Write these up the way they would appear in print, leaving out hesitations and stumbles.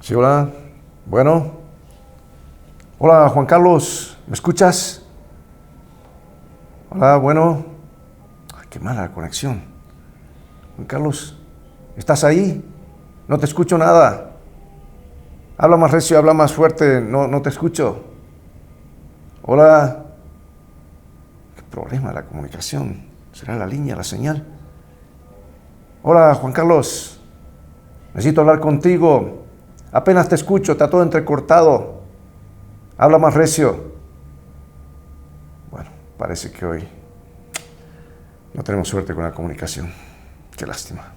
Sí, hola. Bueno. Hola, Juan Carlos. ¿Me escuchas? Hola, bueno. Ay, qué mala la conexión. Juan Carlos, ¿estás ahí? No te escucho nada. Habla más recio, habla más fuerte. No te escucho. Hola. ¿Qué problema la comunicación? ¿Será la línea, la señal? Hola, Juan Carlos. Necesito hablar contigo. Apenas te escucho, está todo entrecortado. Habla más recio. Bueno, parece que hoy no tenemos suerte con la comunicación. Qué lástima.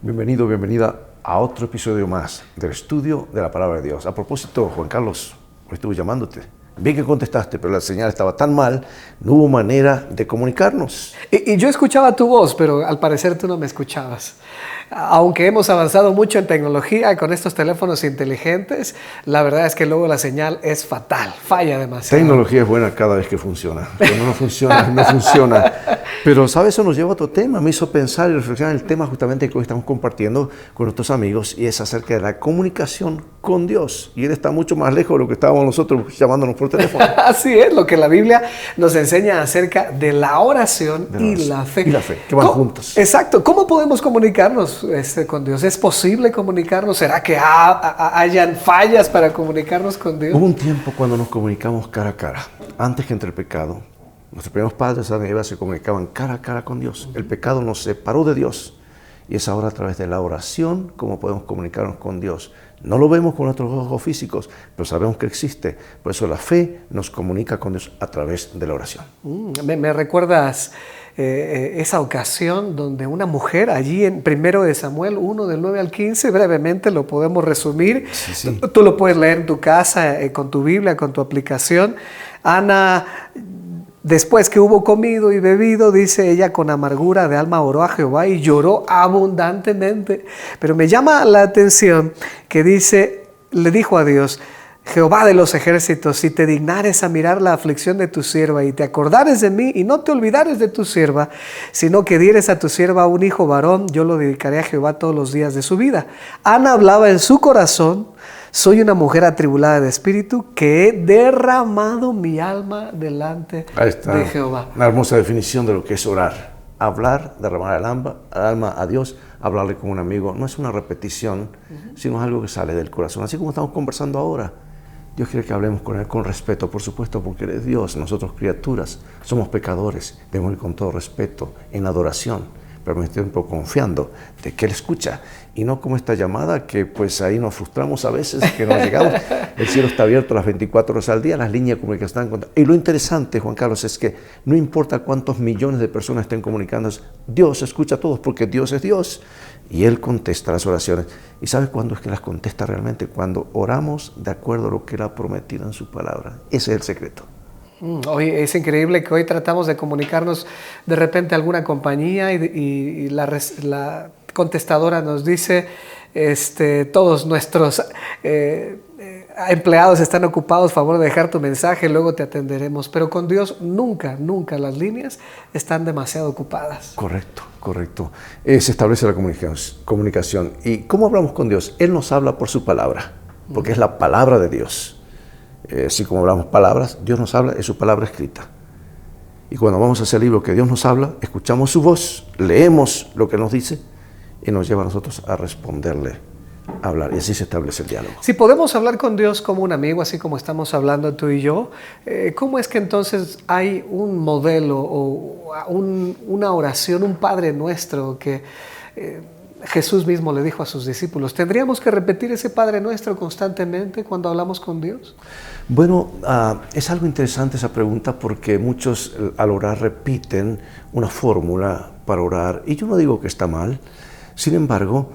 Bienvenido, bienvenida a otro episodio más del estudio de la Palabra de Dios. A propósito, Juan Carlos, hoy estuve llamándote. Vi que contestaste, pero la señal estaba tan mal, no hubo manera de comunicarnos. Y yo escuchaba tu voz, pero al parecer tú no me escuchabas. Aunque hemos avanzado mucho en tecnología con estos teléfonos inteligentes, la verdad es que luego la señal es fatal, falla demasiado. Tecnología es buena cada vez que funciona. Cuando no funciona, no funciona. Pero, ¿sabes? Eso nos lleva a otro tema. Me hizo pensar y reflexionar en el tema justamente que hoy estamos compartiendo con nuestros amigos, y es acerca de la comunicación con Dios. Y Él está mucho más lejos de lo que estábamos nosotros llamándonos por teléfono. Así es, lo que la Biblia nos enseña acerca de la oración y la fe. Y la fe, que van juntos. Exacto. ¿Cómo podemos comunicarnos con Dios? ¿Es posible comunicarnos? ¿Será que hayan fallas para comunicarnos con Dios? Hubo un tiempo cuando nos comunicamos cara a cara. Antes que entre el pecado, nuestros primeros padres, Adán y Eva, se comunicaban cara a cara con Dios. El pecado nos separó de Dios. Y es ahora a través de la oración como podemos comunicarnos con Dios. No lo vemos con nuestros ojos físicos, pero sabemos que existe. Por eso la fe nos comunica con Dios a través de la oración. Me recuerdas esa ocasión donde una mujer allí en 1 de Samuel 1, del 9 al 15, brevemente lo podemos resumir. Sí. Tú lo puedes leer en tu casa, con tu Biblia, con tu aplicación. Ana, después que hubo comido y bebido, dice ella, con amargura de alma oró a Jehová y lloró abundantemente. Pero me llama la atención que dice, le dijo a Dios: Jehová de los ejércitos, si te dignares a mirar la aflicción de tu sierva y te acordares de mí y no te olvidares de tu sierva, sino que dieres a tu sierva un hijo varón, yo lo dedicaré a Jehová todos los días de su vida. Ana hablaba en su corazón: soy una mujer atribulada de espíritu, que he derramado mi alma delante de Jehová. Una hermosa definición de lo que es orar. Hablar, derramar el alma a Dios, hablarle con un amigo. No es una repetición, sino es algo que sale del corazón. Así como estamos conversando ahora. Dios quiere que hablemos con Él con respeto, por supuesto, porque Él es Dios. Nosotros, criaturas, somos pecadores. Debemos ir con todo respeto, en adoración, pero al mismo tiempo confiando de que Él escucha. Y no como esta llamada que pues ahí nos frustramos a veces, que no llegamos. El cielo está abierto las 24 horas al día, las líneas de comunicación están conectadas. Y lo interesante, Juan Carlos, es que no importa cuántos millones de personas estén comunicándose, Dios escucha a todos porque Dios es Dios. Y Él contesta las oraciones. ¿Y sabes cuándo es que las contesta realmente? Cuando oramos de acuerdo a lo que Él ha prometido en su palabra. Ese es el secreto. Hoy es increíble que hoy tratamos de comunicarnos de repente a alguna compañía y la contestadora nos dice todos nuestros empleados están ocupados, favor de dejar tu mensaje, luego te atenderemos. Pero con Dios nunca las líneas están demasiado ocupadas. Correcto. Se establece la comunicación. ¿Y cómo hablamos con Dios? Él nos habla por su palabra, porque es la palabra de Dios. Así como hablamos palabras, Dios nos habla, es su palabra escrita. Y cuando vamos a ese libro que Dios nos habla, escuchamos su voz, leemos lo que nos dice y nos lleva a nosotros a responderle, a hablar. Y así se establece el diálogo. Si podemos hablar con Dios como un amigo, así como estamos hablando tú y yo, ¿cómo es que entonces hay un modelo o una oración, un Padre Nuestro que Jesús mismo le dijo a sus discípulos? ¿Tendríamos que repetir ese Padre Nuestro constantemente cuando hablamos con Dios? Bueno, es algo interesante esa pregunta, porque muchos al orar repiten una fórmula para orar, y yo no digo que está mal. Sin embargo,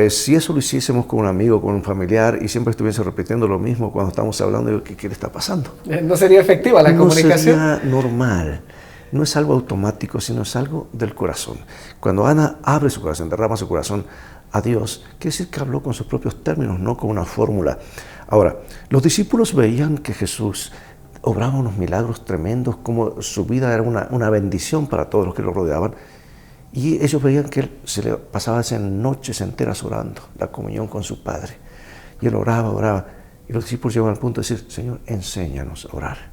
si eso lo hiciésemos con un amigo, con un familiar, y siempre estuviese repitiendo lo mismo cuando estamos hablando, digo, ¿qué le está pasando? ¿No sería efectiva la comunicación? No sería normal. No es algo automático, sino es algo del corazón. Cuando Ana abre su corazón, derrama su corazón, a Dios, quiere decir que habló con sus propios términos, no con una fórmula. Ahora, los discípulos veían que Jesús obraba unos milagros tremendos, como su vida era una bendición para todos los que lo rodeaban. Y ellos veían que él se le pasaba noches enteras orando, la comunión con su Padre. Y él oraba. Y los discípulos llegaban al punto de decir, Señor, enséñanos a orar.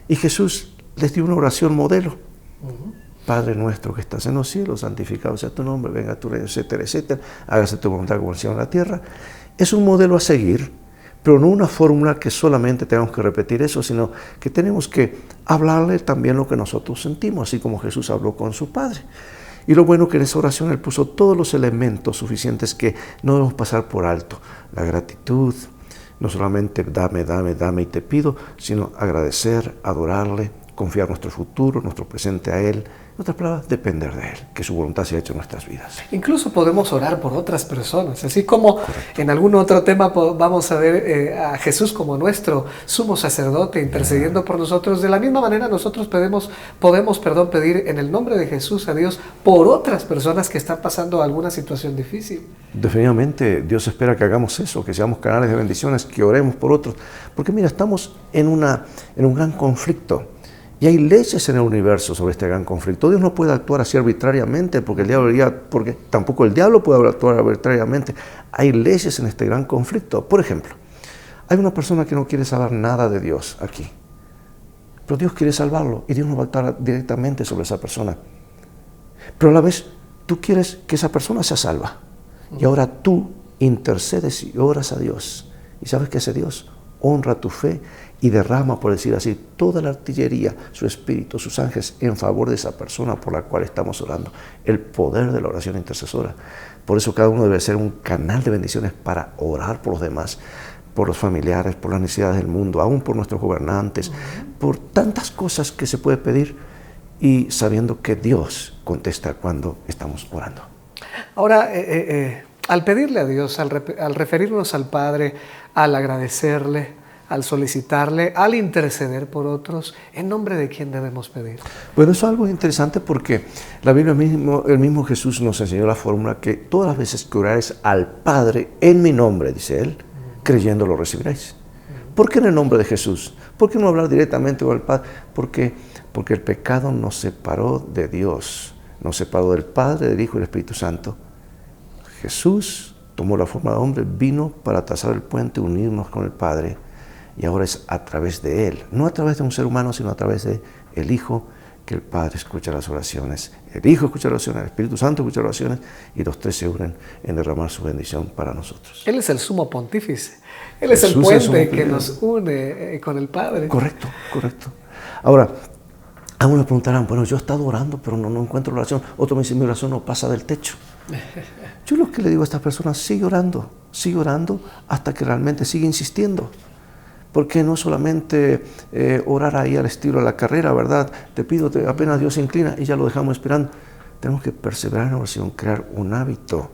Y Jesús les dio una oración modelo. Padre nuestro que estás en los cielos, santificado sea tu nombre, venga tu reino, etcétera, etcétera. Hágase tu voluntad como en el cielo en la tierra. Es un modelo a seguir, pero no una fórmula que solamente tenemos que repetir eso, sino que tenemos que hablarle también lo que nosotros sentimos, así como Jesús habló con su Padre. Y lo bueno que en esa oración él puso todos los elementos suficientes que no debemos pasar por alto. La gratitud, no solamente dame y te pido, sino agradecer, adorarle, confiar nuestro futuro, nuestro presente a Él. En otras palabras, depender de Él, que su voluntad sea hecha en nuestras vidas. Incluso podemos orar por otras personas, así como en algún otro tema vamos a ver a Jesús como nuestro sumo sacerdote intercediendo por nosotros. De la misma manera nosotros podemos pedir en el nombre de Jesús a Dios por otras personas que están pasando alguna situación difícil. Definitivamente Dios espera que hagamos eso, que seamos canales de bendiciones, que oremos por otros. Porque mira, estamos en un gran conflicto. Y hay leyes en el universo sobre este gran conflicto. Dios no puede actuar así arbitrariamente, porque tampoco el diablo puede actuar arbitrariamente. Hay leyes en este gran conflicto. Por ejemplo, hay una persona que no quiere saber nada de Dios aquí, pero Dios quiere salvarlo y Dios no va a actuar directamente sobre esa persona. Pero a la vez, tú quieres que esa persona sea salva. Y ahora tú intercedes y oras a Dios. ¿Y sabes qué hace Dios? Honra tu fe y derrama, por decir así, toda la artillería, su espíritu, sus ángeles en favor de esa persona por la cual estamos orando. El poder de la oración intercesora. Por eso cada uno debe ser un canal de bendiciones para orar por los demás, por los familiares, por las necesidades del mundo, aún por nuestros gobernantes, por tantas cosas que se puede pedir y sabiendo que Dios contesta cuando estamos orando. Ahora, al pedirle a Dios, al referirnos al Padre, al agradecerle, al solicitarle, al interceder por otros, ¿en nombre de quién debemos pedir? Bueno, eso es algo interesante porque la Biblia el mismo Jesús nos enseñó la fórmula que todas las veces que orares al Padre en mi nombre, dice Él, creyendo lo recibiréis. ¿Por qué en el nombre de Jesús? ¿Por qué no hablar directamente con el Padre? Porque el pecado nos separó de Dios, nos separó del Padre, del Hijo y del Espíritu Santo. Jesús tomó la forma de hombre, vino para trazar el puente, unirnos con el Padre. Y ahora es a través de Él, no a través de un ser humano, sino a través de el Hijo, que el Padre escucha las oraciones. El Hijo escucha las oraciones, el Espíritu Santo escucha las oraciones, y los tres se unen en derramar su bendición para nosotros. Él es el sumo pontífice. Él es el puente que nos une con el Padre. Correcto. Ahora, algunos preguntarán, bueno, yo he estado orando, pero no encuentro oración. Otro me dice, mi oración no pasa del techo. Yo lo que le digo a estas personas, sigue orando hasta que realmente sigue insistiendo. Porque no solamente orar ahí al estilo de la carrera, ¿verdad? Te pido, apenas Dios se inclina y ya lo dejamos esperando. Tenemos que perseverar en oración, crear un hábito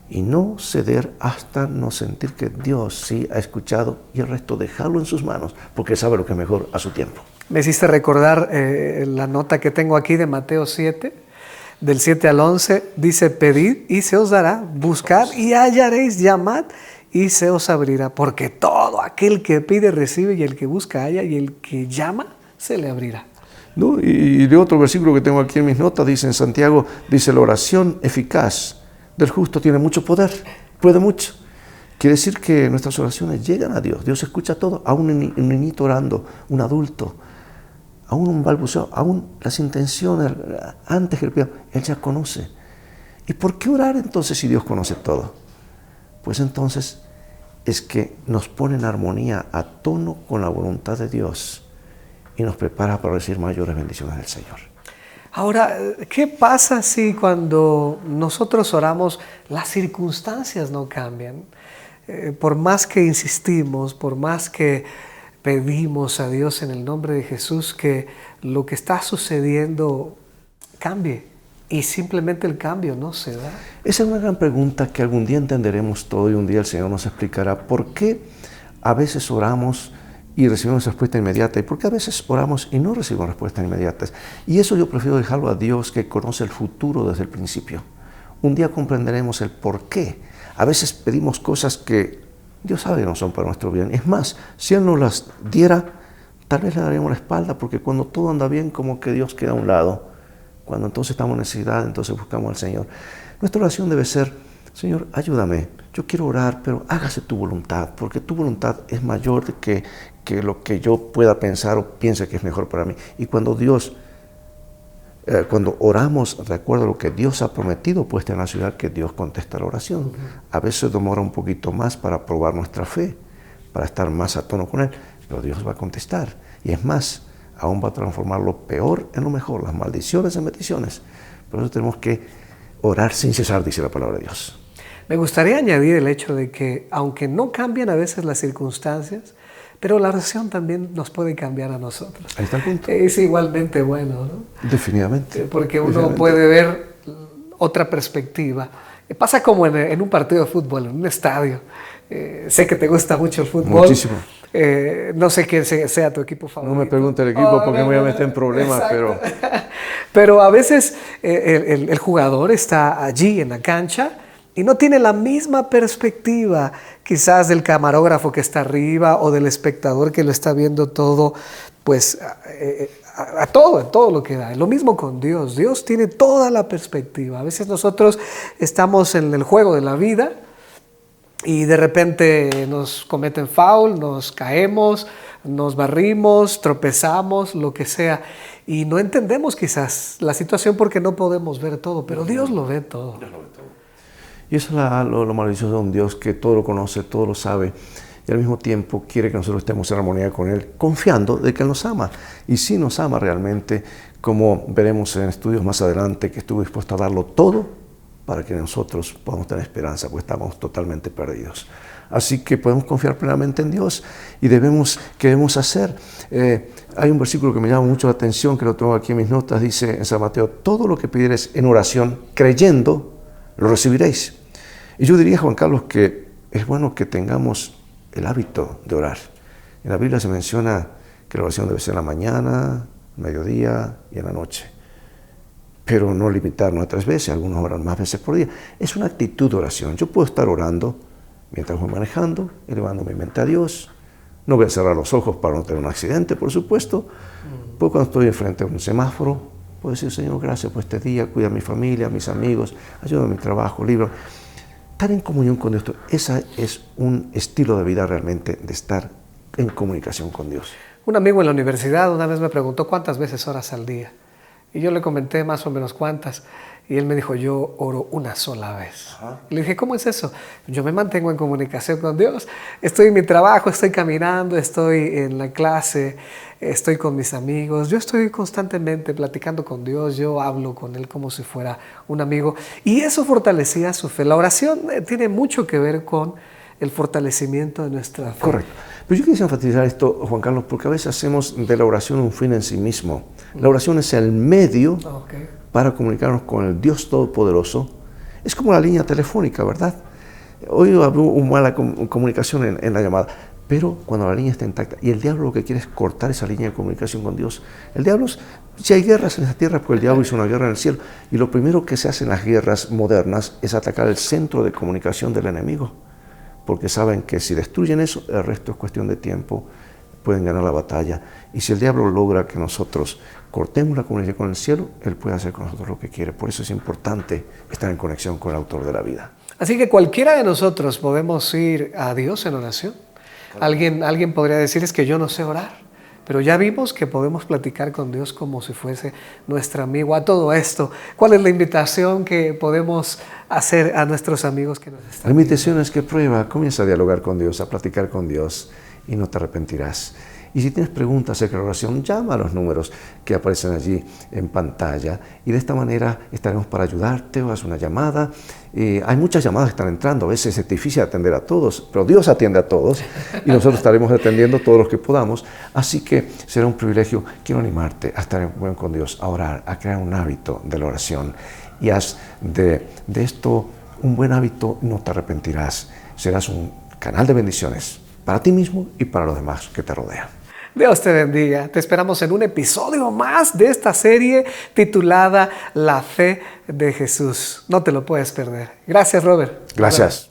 y no ceder hasta no sentir que Dios sí ha escuchado y el resto dejarlo en sus manos, porque Él sabe lo que es mejor a su tiempo. Me hiciste recordar la nota que tengo aquí de Mateo 7, del 7 al 11, dice, pedid y se os dará, buscad y hallaréis, llamad y se os abrirá, porque todo aquel que pide recibe, y el que busca halla, y el que llama se le abrirá. ¿No? Y de otro versículo que tengo aquí en mis notas, dice en Santiago, dice, la oración eficaz del justo tiene mucho poder, puede mucho. Quiere decir que nuestras oraciones llegan a Dios, Dios escucha todo, aún un niñito orando, un adulto, aún un balbuceo, aún las intenciones, antes que el pida, Él ya conoce. ¿Y por qué orar entonces si Dios conoce todo? Pues entonces es que nos pone en armonía, a tono con la voluntad de Dios y nos prepara para recibir mayores bendiciones del Señor. Ahora, ¿qué pasa si cuando nosotros oramos las circunstancias no cambian? Por más que insistimos, por más que pedimos a Dios en el nombre de Jesús que lo que está sucediendo cambie. Y simplemente el cambio no se da. Esa es una gran pregunta que algún día entenderemos todo y un día el Señor nos explicará por qué a veces oramos y recibimos respuesta inmediata y por qué a veces oramos y no recibimos respuestas inmediatas. Y eso yo prefiero dejarlo a Dios, que conoce el futuro desde el principio. Un día comprenderemos el por qué A veces pedimos cosas que Dios sabe que no son para nuestro bien. Es más, si Él nos las diera, tal vez le daríamos la espalda, porque cuando todo anda bien, como que Dios queda a un lado. Cuando entonces estamos en necesidad, entonces buscamos al Señor. Nuestra oración debe ser: Señor, ayúdame, yo quiero orar, pero hágase tu voluntad, porque tu voluntad es mayor que lo que yo pueda pensar o piense que es mejor para mí. Y cuando oramos de acuerdo a lo que Dios ha prometido, pues ten la seguridad que Dios contesta la oración. A veces demora un poquito más para probar nuestra fe, para estar más a tono con Él, pero Dios va a contestar. Y es más, aún va a transformar lo peor en lo mejor, las maldiciones en bendiciones. Por eso tenemos que orar sin cesar, dice la palabra de Dios. Me gustaría añadir el hecho de que, aunque no cambian a veces las circunstancias, pero la oración también nos puede cambiar a nosotros. Ahí está el punto. Es igualmente bueno, ¿no? Definitivamente. Porque uno puede ver otra perspectiva. Pasa como en un partido de fútbol, en un estadio. Sé que te gusta mucho el fútbol. Muchísimo. No sé quién sea tu equipo favorito. No me pregunte el equipo porque me voy a meter en problemas, pero... Pero a veces el jugador está allí en la cancha y no tiene la misma perspectiva quizás del camarógrafo que está arriba o del espectador que lo está viendo todo, pues a todo lo que da. Lo mismo con Dios. Dios tiene toda la perspectiva. A veces nosotros estamos en el juego de la vida y de repente nos cometen foul, nos caemos, nos barrimos, tropezamos, lo que sea. Y no entendemos quizás la situación porque no podemos ver todo, pero Dios lo ve todo. Y eso es lo maravilloso de un Dios que todo lo conoce, todo lo sabe, y al mismo tiempo quiere que nosotros estemos en armonía con Él, confiando de que Él nos ama. Y si nos ama realmente, como veremos en estudios más adelante, que estuvo dispuesto a darlo todo para que nosotros podamos tener esperanza, pues estamos totalmente perdidos. Así que podemos confiar plenamente en Dios y ¿qué debemos hacer? Hay un versículo que me llama mucho la atención, que lo tengo aquí en mis notas, dice en San Mateo: todo lo que pidiereis en oración, creyendo, lo recibiréis. Y yo diría, Juan Carlos, que es bueno que tengamos el hábito de orar. En la Biblia se menciona que la oración debe ser en la mañana, mediodía y en la noche. Pero no limitarnos a 3 veces, algunos oran más veces por día. Es una actitud de oración. Yo puedo estar orando mientras voy manejando, elevando mi mente a Dios. No voy a cerrar los ojos para no tener un accidente, por supuesto. Pues cuando estoy enfrente de un semáforo, puedo decir: Señor, gracias por este día, cuida a mi familia, a mis amigos, ayuda a mi trabajo, libro. Estar en comunión con Dios, ese es un estilo de vida realmente, de estar en comunicación con Dios. Un amigo en la universidad una vez me preguntó cuántas veces oras al día. Y yo le comenté más o menos cuántas. Y él me dijo: yo oro una sola vez. Y le dije: ¿cómo es eso? Yo me mantengo en comunicación con Dios. Estoy en mi trabajo, estoy caminando, estoy en la clase, estoy con mis amigos. Yo estoy constantemente platicando con Dios. Yo hablo con Él como si fuera un amigo. Y eso fortalecía su fe. La oración tiene mucho que ver con el fortalecimiento de nuestra fe. Correcto. Pero yo quisiera enfatizar esto, Juan Carlos, porque a veces hacemos de la oración un fin en sí mismo. La oración es el medio para comunicarnos con el Dios Todopoderoso. Es como la línea telefónica, ¿verdad? Hoy habrá una mala comunicación en la llamada, pero cuando la línea está intacta, y el diablo lo que quiere es cortar esa línea de comunicación con Dios. El diablo, si hay guerras en esta tierra, pues el diablo hizo una guerra en el cielo, y lo primero que se hace en las guerras modernas es atacar el centro de comunicación del enemigo, porque saben que si destruyen eso, el resto es cuestión de tiempo, pueden ganar la batalla. Y si el diablo logra que nosotros cortemos la comunicación con el cielo, Él puede hacer con nosotros lo que quiere. Por eso es importante estar en conexión con el autor de la vida. Así que cualquiera de nosotros podemos ir a Dios en oración. Alguien podría decir: es que yo no sé orar. Pero ya vimos que podemos platicar con Dios como si fuese nuestro amigo. A todo esto, ¿cuál es la invitación que podemos hacer a nuestros amigos que nos están viendo? La invitación es que comienza a dialogar con Dios, a platicar con Dios, y no te arrepentirás. Y si tienes preguntas acerca de la oración, llama a los números que aparecen allí en pantalla, y de esta manera estaremos para ayudarte o haz una llamada. Hay muchas llamadas que están entrando, a veces es difícil atender a todos, pero Dios atiende a todos y nosotros estaremos atendiendo todos los que podamos. Así que será un privilegio. Quiero animarte a estar en comunión con Dios, a orar, a crear un hábito de la oración, y haz de esto un buen hábito. No te arrepentirás. Serás un canal de bendiciones para ti mismo y para los demás que te rodean. Dios te bendiga. Te esperamos en un episodio más de esta serie titulada La Fe de Jesús. No te lo puedes perder. Gracias, Robert. Gracias.